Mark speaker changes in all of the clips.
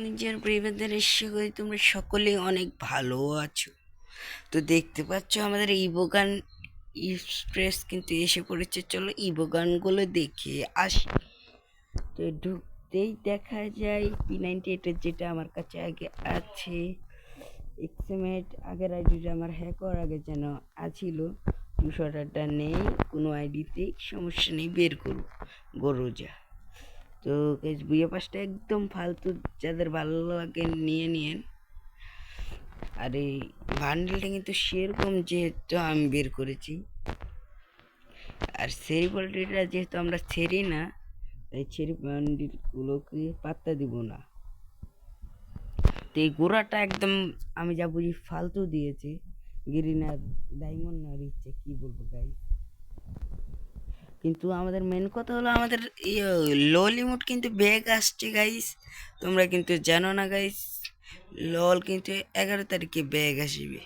Speaker 1: নিজের পরিবারদের এসে করি তোমরা সকলে অনেক ভালো আছো। তো দেখতে পাচ্ছ আমাদের ইবোগান এক্সপ্রেস কিন্তু এসে পড়েছে। চলো ইবোগানগুলো দেখে আসি। তো ঢুকতেই দেখা যায় P98 যেটা আমার কাছে আগে আছে। এক্সএমএট আগের আইডিটা আমার হ্যাক হওয়ার আগে যেন আছিল, 200টা নেই, কোনো আইডিতেই সমস্যা নেই, বের করবো গরুজা। তো গাইস বুয়া পাসটা একদম ফালতু, যাদের ভালো লাগে নিয়ে নিয়েন। আর এই বান্ডেলটা কিন্তু সেরকম যেহেতু আমি বের করেছি, আর সেরি পোল্ট্রিটা যেহেতু আমরা ছেড়ি না, তাই ছেড়ি বান্ডিলগুলোকে পাত্তা দিব না। তো এই গোড়াটা একদম আমি যা বুঝি ফালতু দিয়েছে, গ্রিন আর ডায়মন্ড আর ইচ্ছে কি বলবো গাই। কিন্তু আমাদের মেন কথা হলো আমাদের লো লিমিট কিন্তু ব্যাগ আসছে গাইস, তোমরা কিন্তু জানো না গাইস। লল কিন্তু 11 তারিখে ব্যাগ আসবে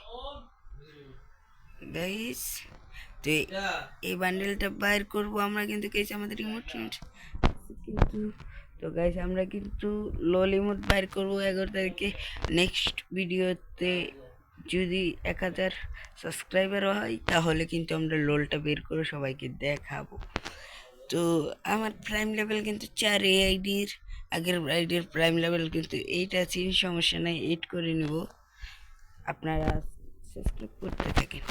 Speaker 1: গাইস। তো এই বান্ডেলটা বাইর করব আমরা কিন্তু গাইস আমাদের রিমোট কিন্তু। তো গাইস আমরা কিন্তু লল ইমোট বাইর করব 11 তারিখে। নেক্সট ভিডিওতে যদি 1000 সাবস্ক্রাইবার হয় তাহলে কিন্তু আমরা লোলটা বের করে সবাইকে দেখাবো। তো আমার প্রাইম লেভেল কিন্তু 4 আইডির, আগের আইডির প্রাইম লেভেল কিন্তু 8 আছে, সমস্যা নাই, 8 করে নিব। আপনারা সাবস্ক্রাইব করতে থাকেন।